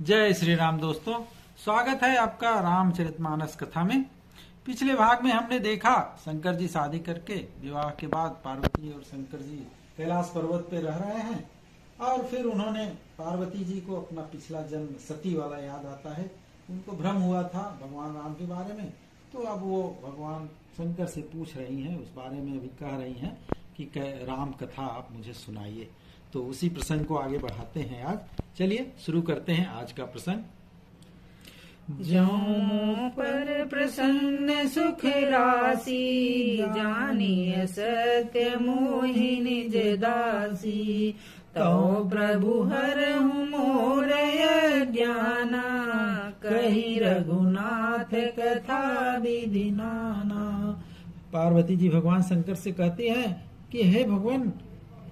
जय श्री राम दोस्तों, स्वागत है आपका रामचरितमानस कथा में। पिछले भाग में हमने देखा शंकर जी शादी करके विवाह के बाद पार्वती और शंकर जी कैलाश पर्वत पे रह रहे हैं और फिर उन्होंने पार्वती जी को अपना पिछला जन्म सती वाला याद आता है। उनको भ्रम हुआ था भगवान राम के बारे में, तो अब वो भगवान शंकर से पूछ रही हैं, उस बारे में अभी कह रही हैं कि राम कथा आप मुझे सुनाइए। तो उसी प्रसंग को आगे बढ़ाते हैं आज। चलिए शुरू करते हैं आज का प्रसंग। ज्यों पर प्रसन्न सुख राशि, जानिए सत्य मोहि निज दासी। तो प्रभु हरहु मोर अज्ञाना, कही रघुनाथ कथा विधि नाना। पार्वती जी भगवान शंकर से कहती हैं कि हे भगवान,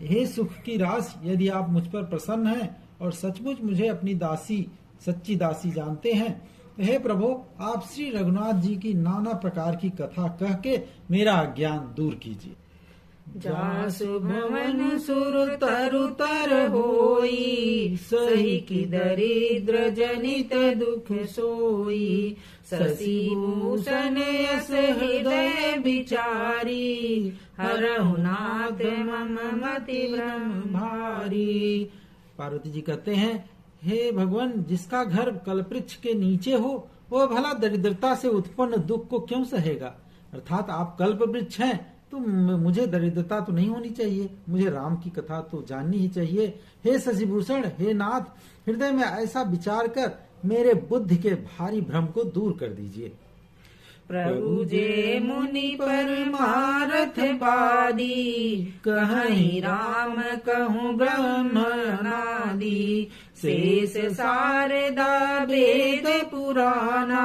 हे सुख की रास, यदि आप मुझ पर प्रसन्न हैं और सचमुच मुझे अपनी दासी सच्ची दासी जानते हैं, तो हे प्रभु आप श्री रघुनाथ जी की नाना प्रकार की कथा कह के मेरा अज्ञान दूर कीजिए। जासु भवन सुर तरु तर होई, सही की दरिद्र जनित दुख सोई। शशि भूषण यस हृदय विचारी, हरहु नाथ मम मति भ्रम भारी। पार्वती जी कहते हैं, हे भगवान, जिसका घर कल्पवृक्ष के नीचे हो वह भला दरिद्रता से उत्पन्न दुख को क्यों सहेगा। अर्थात आप कल्पवृक्ष हैं तो मुझे दरिद्रता तो नहीं होनी चाहिए, मुझे राम की कथा तो जाननी ही चाहिए। हे शशिभूषण, हे नाथ, हृदय में ऐसा विचार कर मेरे बुद्धि के भारी भ्रम को दूर कर दीजिए। प्रभु जे मुनि परमारथ बादी, कहीं राम कहूँ ब्रह्मनादि। शेष शारदा वेद पुराना,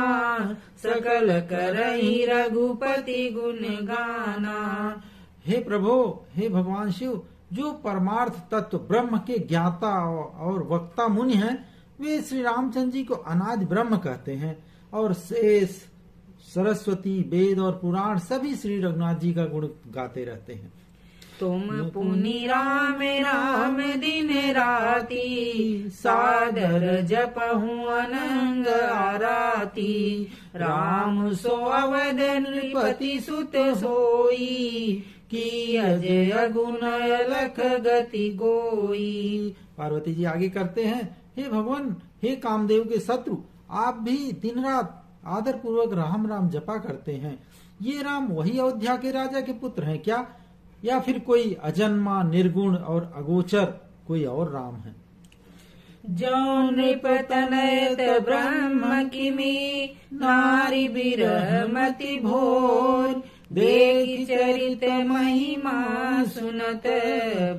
सकल करहि रघुपति गुण गाना। हे प्रभु, हे भगवान शिव, जो परमार्थ तत्व ब्रह्म के ज्ञाता और वक्ता मुनि हैं, वे श्री रामचंद्र जी को अनादि ब्रह्म कहते हैं और शेष सरस्वती वेद और पुराण सभी श्री रघुनाथ जी का गुण गाते रहते हैं। तुम पुनि राम राम दिन राती, सादर जपहु अनंग आराती। राम सो अवध नृपति सुत सोई, की अजय गुण अलख गति गोई। पार्वती जी आगे करते हैं, हे भगवान, हे कामदेव के शत्रु, आप भी दिन रात आदर पूर्वक राम राम जपा करते हैं। ये राम वही अयोध्या के राजा के पुत्र हैं क्या, या फिर कोई अजन्मा निर्गुण और अगोचर कोई और राम है। जो नृपतनयत ब्रह्म किमी, नारी बिरह मति भोर। देख चरित महिमा सुनत,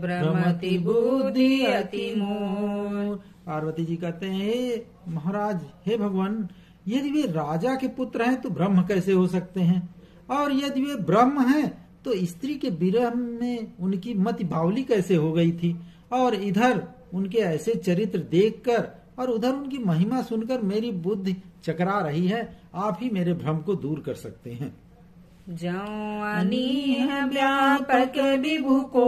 भ्रमति बुद्धि अति मोर। पार्वती जी कहते हैं, हे महाराज, हे भगवान, यदि वे राजा के पुत्र हैं तो ब्रह्म कैसे हो सकते हैं, और यदि वे ब्रह्म हैं तो स्त्री के विरह में उनकी मति बावली कैसे हो गई थी, और इधर उनके ऐसे चरित्र देखकर और उधर उनकी महिमा सुनकर मेरी बुद्धि चकरा रही है। आप ही मेरे भ्रम को दूर कर सकते हैं। जौं अनीह व्यापक विभु को,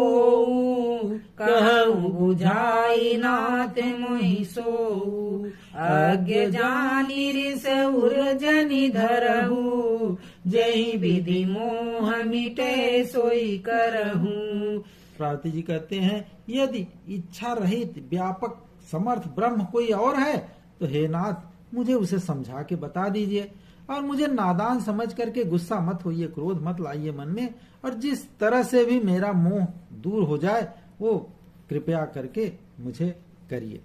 कहु बुझाई नाथ मोहि सोऊ। अज्ञ जानि रिस उर जनि धरहु, जहि विधि मोह मिटे सोई करहु। पार्वती जी कहते हैं, यदि इच्छा रहित व्यापक समर्थ ब्रह्म कोई और है तो हे नाथ, मुझे उसे समझा के बता दीजिए और मुझे नादान समझ करके गुस्सा मत होइए, क्रोध मत लाइए मन में, और जिस तरह से भी मेरा मोह दूर हो जाए वो कृपया करके मुझे करिए।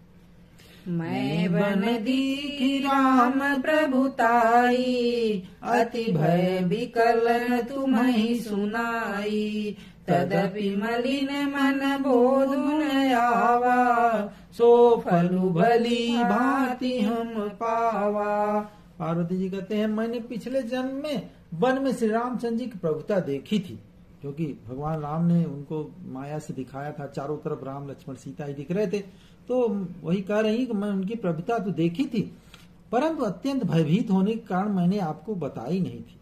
मैं बन दीखी राम प्रभुताई, अति भय विकल तुम्हि सुनाई। तदपि मलिन मन बोधुन आवा, सो फलु भली भांति हम पावा। पार्वती जी कहते हैं, मैंने पिछले जन्म में वन में श्री रामचंद्र जी की प्रभुता देखी थी, क्योंकि भगवान राम ने उनको माया से दिखाया था, चारों तरफ राम लक्ष्मण सीता ही दिख रहे थे, तो वही कह रही कि मैं उनकी प्रभुता तो देखी थी, परंतु अत्यंत भयभीत होने के कारण मैंने आपको बताई नहीं थी।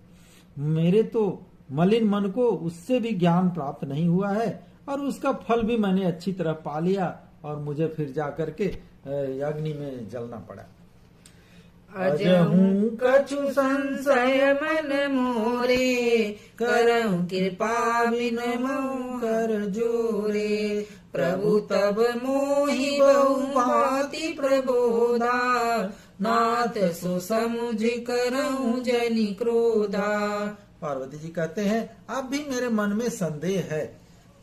मेरे तो मलिन मन को उससे भी ज्ञान प्राप्त नहीं हुआ है और उसका फल भी मैंने अच्छी तरह पा लिया, और मुझे फिर जा करके अग्नि में जलना पड़ा। अजहूं कछु संशय मन मोरे, करहूं कृपा बिन मऊ कर जोरे। प्रभु तब मोहि बहु भांति प्रबोधा, नाथ सो समुझ करहूं जनि क्रोधा। पार्वती जी कहते हैं अब भी मेरे मन में संदेह है,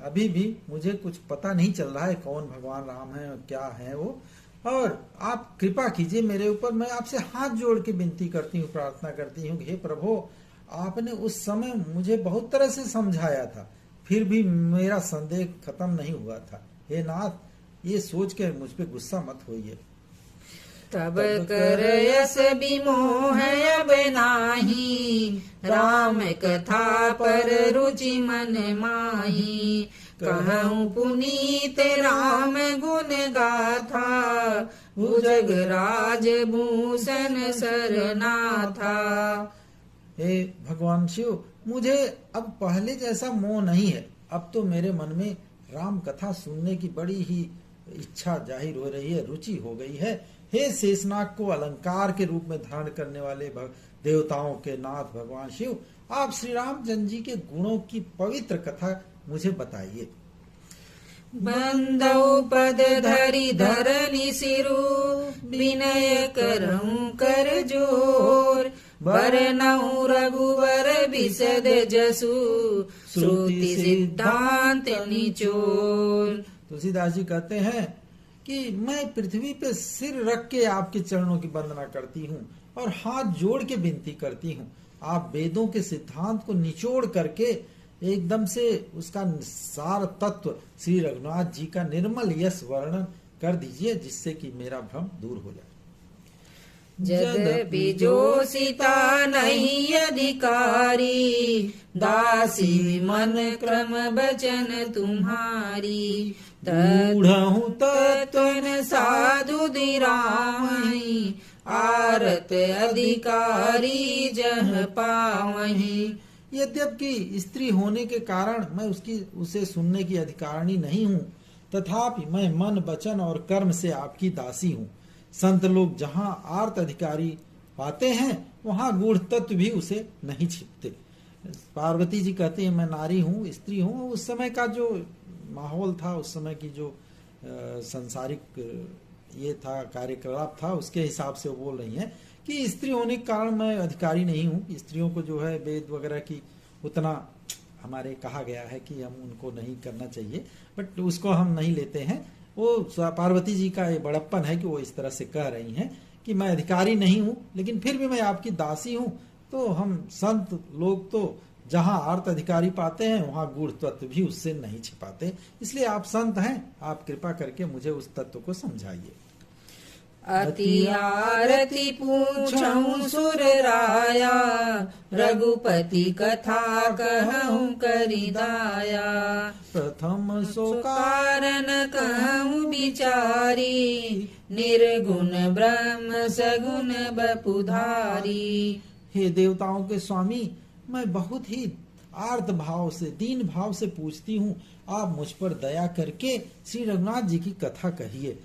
अभी भी मुझे कुछ पता नहीं चल रहा है कौन भगवान राम है और क्या है वो, और आप कृपा कीजिए मेरे ऊपर। मैं आपसे हाथ जोड़ के विनती करती हूँ, प्रार्थना करती हूँ, हे प्रभु आपने उस समय मुझे बहुत तरह से समझाया था, फिर भी मेरा संदेह खत्म नहीं हुआ था। हे नाथ ये सोच के मुझ पे गुस्सा मत होइए। तब कर यस विमोह अब नाही, राम कथा पर रुचि मन माही। कहूँ पुनीत राम गुण गाथा, भुजग राज भूषण सरनाथा। हे भगवान शिव मुझे अब पहले जैसा मोह नहीं है, अब तो मेरे मन में राम कथा सुनने की बड़ी ही इच्छा जाहिर हो रही है, रुचि हो गई है। हे शेषनाग को अलंकार के रूप में धारण करने वाले देवताओं के नाथ भगवान शिव, आप श्री रामचंद्र जी के गुणों की पवित्र कथा मुझे बताइए। बंदौ पद धरि धरनि सिरु, विनय करहूं कर जोर। बरनऊ रघुवर बिसद जसु, श्रुति सिद्धांत निचोर। तुलसीदास जी कहते हैं कि मैं पृथ्वी पे सिर रख के आपके चरणों की वंदना करती हूँ और हाथ जोड़ के विनती करती हूँ। आप वेदों के सिद्धांत को निचोड़ करके एकदम से उसका सार तत्व श्री रघुनाथ जी का निर्मल यश वर्णन कर दीजिए, जिससे कि मेरा भ्रम दूर हो जाए। यद्यपि जो सीता नहीं अधिकारी, दासी मन क्रम बचन तुम्हारी। तूढ़हूं तत्वन साधु दिरावहीं, आरत अधिकारी जह पावहीं। यद्यपि स्त्री होने के कारण मैं उसे सुनने की अधिकारिणी नहीं हूँ, तथापि मैं मन वचन और कर्म से आपकी दासी हूँ। संत लोग जहाँ आर्त अधिकारी पाते हैं वहाँ गूढ़ तत्व भी उसे नहीं छिपते। पार्वती जी कहते हैं मैं नारी हूँ, स्त्री हूँ। उस समय का जो माहौल था, उस समय की जो संसारिक ये था कार्यकलाप था, उसके हिसाब से वो बोल रही हैं कि स्त्री होने के कारण मैं अधिकारी नहीं हूँ। स्त्रियों को जो है वेद वगैरह की उतना हमारे कहा गया है कि हम उनको नहीं करना चाहिए, बट उसको हम नहीं लेते हैं। वो पार्वती जी का ये बड़प्पन है कि वो इस तरह से कह रही हैं कि मैं अधिकारी नहीं हूँ, लेकिन फिर भी मैं आपकी दासी हूँ। तो हम संत लोग तो जहाँ आर्त अधिकारी पाते हैं वहाँ गूढ़ तत्व भी उससे नहीं छिपाते। इसलिए आप संत हैं, आप कृपा करके मुझे उस तत्व को समझाइए। अति आरती पूछऊं सुर राया, रघुपति कथा कहूं करिदाया। प्रथम सो कारण कहूं विचारी, निर्गुण ब्रह्म सगुण बपुधारी। हे देवताओं के स्वामी, मैं बहुत ही आर्त भाव से, दीन भाव से पूछती हूँ, आप मुझ पर दया करके श्री रघुनाथ जी की कथा कहिए।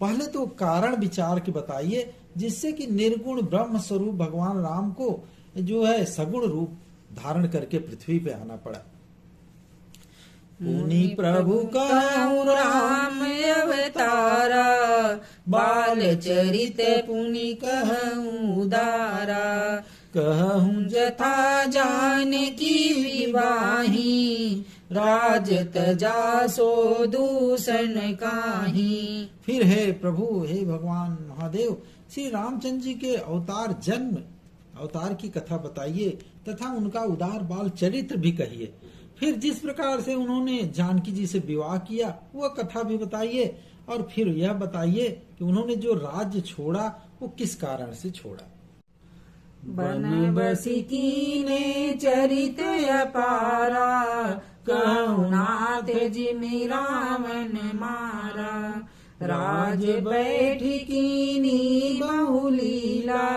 पहले तो कारण विचार के बताइए, जिससे कि निर्गुण ब्रह्म स्वरूप भगवान राम को जो है सगुण रूप धारण करके पृथ्वी पे आना पड़ा। पुनि प्रभु कहूं राम अवतारा, बाल चरित पुनि कहूं उदारा। कहूं जथा जानकी विवाही, राज तजा सो दूषण काहीं। फिर हे प्रभु, हे भगवान महादेव, श्री रामचंद्र जी के अवतार की कथा बताइए तथा उनका उदार बाल चरित्र भी कहिए। फिर जिस प्रकार से उन्होंने जानकी जी से विवाह किया वह कथा भी बताइए, और फिर यह बताइए कि उन्होंने जो राज्य छोड़ा वो किस कारण से छोड़ा। बन बसी कीने चरित अपारा, कहूं नाथ जिमि रावण मारा। राज बैठी कीनी बहुलीला,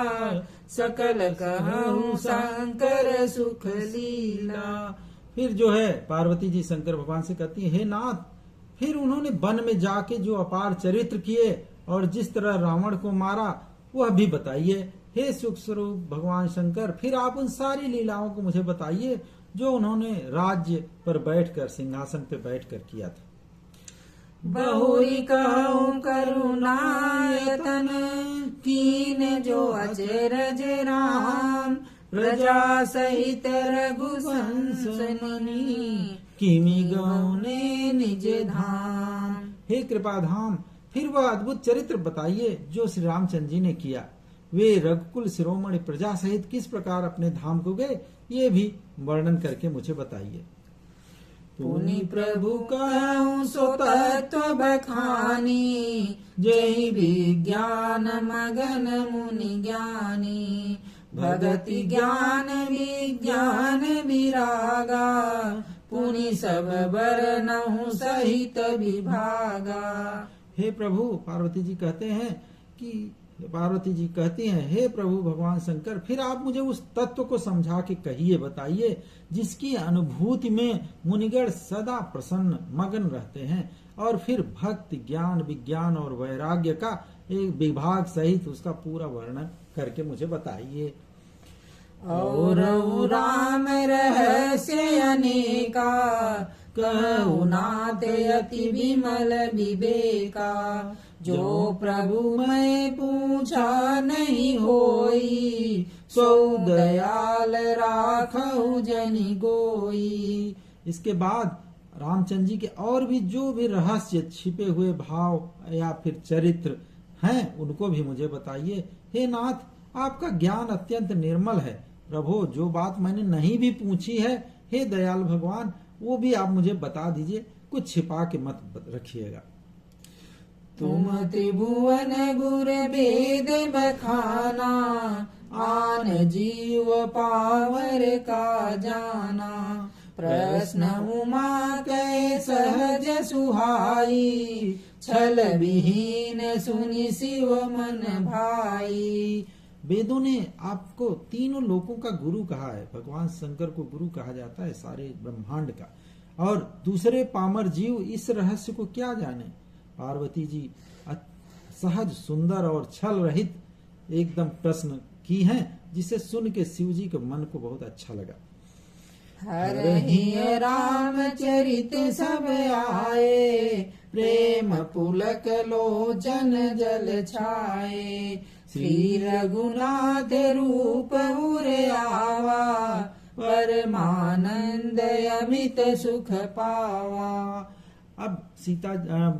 सकल कहूं शंकर सुख लीला। फिर जो है पार्वती जी शंकर भगवान से कहती है, हे नाथ, फिर उन्होंने वन में जाके जो अपार चरित्र किए और जिस तरह रावण को मारा वह भी बताइए। हे सुख स्वरूप भगवान शंकर, फिर आप उन सारी लीलाओं को मुझे बताइए जो उन्होंने राज्य पर बैठकर, सिंहासन पर बैठकर किया था। बहुरी कहूँ करुणायतन, कीन जो अचरज राम, प्रजा सहित रघुवंशनी, किमि गौने निज धाम। हे कृपाधाम, फिर वह अद्भुत चरित्र बताइए जो श्री रामचंद्र जी ने किया। वे रघुकुल शिरोमणि प्रजा सहित किस प्रकार अपने धाम को गए, ये भी वर्णन करके मुझे बताइए। पुनि प्रभु कहूँ सो तत्व बखानी, जय विज्ञान मगन मुनि ज्ञानी, भगति ज्ञान विज्ञान विरागा, पुनि सब बरनहु सहित विभागा। हे प्रभु, पार्वती जी कहती हैं, हे प्रभु भगवान शंकर, फिर आप मुझे उस तत्व को समझा के कहिए, बताइए जिसकी अनुभूति में मुनिगण सदा प्रसन्न मगन रहते हैं, और फिर भक्ति ज्ञान विज्ञान और वैराग्य का एक विभाग सहित उसका पूरा वर्णन करके मुझे बताइए। और राम रहस्य अनेका, कहु नाथ अति विमल विवेका, जो प्रभु मैं पूछा नहीं होई, सो दयाल राखहु जनि गोई। इसके बाद रामचंद्र जी के और भी जो भी रहस्य छिपे हुए भाव या फिर चरित्र हैं उनको भी मुझे बताइए। हे नाथ, आपका ज्ञान अत्यंत निर्मल है। प्रभु, जो बात मैंने नहीं भी पूछी है, हे दयाल भगवान, वो भी आप मुझे बता दीजिए, कुछ छिपा के मत रखिएगा। तुम त्रिभुवन गुर वेद बखाना, आन जीव पावर का जाना, प्रश्न उमा कै सहज सुहाई, छल विहीन सुनि शिव मन भाई। वेदों ने आपको तीनों लोकों का गुरु कहा है। भगवान शंकर को गुरु कहा जाता है सारे ब्रह्मांड का, और दूसरे पामर जीव इस रहस्य को क्या जाने। पार्वती जी सहज सुंदर और छल रहित एकदम प्रश्न की हैं, जिसे सुन के शिव जी के मन को बहुत अच्छा लगा। हरहि रामचरित सब आए, प्रेम पुलक लोचन जल छाए, श्री रघुनाथ रूप उर आवा, परमानंद अमित सुख पावा। अब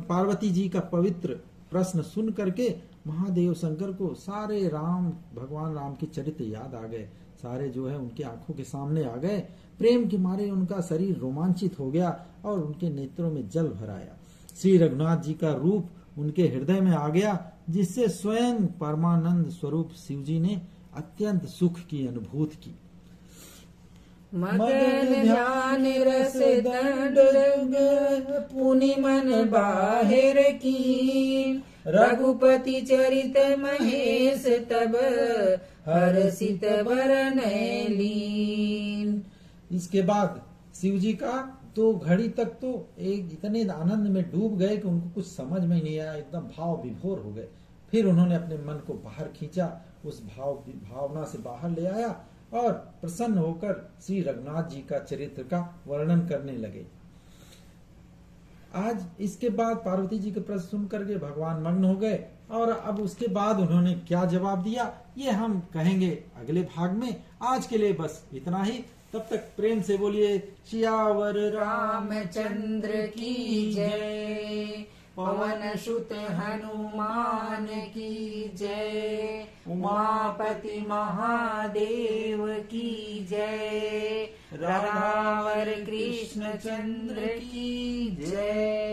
पार्वती जी का पवित्र प्रश्न सुन करके महादेव शंकर को सारे भगवान राम के चरित्र याद आ गए। सारे जो है उनकी आंखों के सामने आ गए। प्रेम के मारे उनका शरीर रोमांचित हो गया और उनके नेत्रों में जल भर आया। श्री रघुनाथ जी का रूप उनके हृदय में आ गया, जिससे स्वयं परमानंद स्वरूप शिव जी ने अत्यंत सुख की अनुभूति की। मगन ध्यान रस दंड पुनि मन बाहिर की, रघुपति चरित महेश तब हर्षित बरन लीन। इसके बाद शिव जी का 2 घड़ी तक तो एक इतने आनंद में डूब गए कि उनको कुछ समझ में नहीं आया, एकदम भाव विभोर हो गए। फिर उन्होंने अपने मन को बाहर खींचा, उस भावना से बाहर ले आया और प्रसन्न होकर श्री रघुनाथ जी का चरित्र का वर्णन करने लगे। आज इसके बाद पार्वती जी के प्रश्न सुन करके भगवान मग्न हो गए, और अब उसके बाद उन्होंने क्या जवाब दिया ये हम कहेंगे अगले भाग में। आज के लिए बस इतना ही। तब तक प्रेम से बोलिए सियावर रामचंद्र की जय, पवन सुत हनुमान की जय, उमापति महादेव की जय, राधावर कृष्ण चंद्र की जय।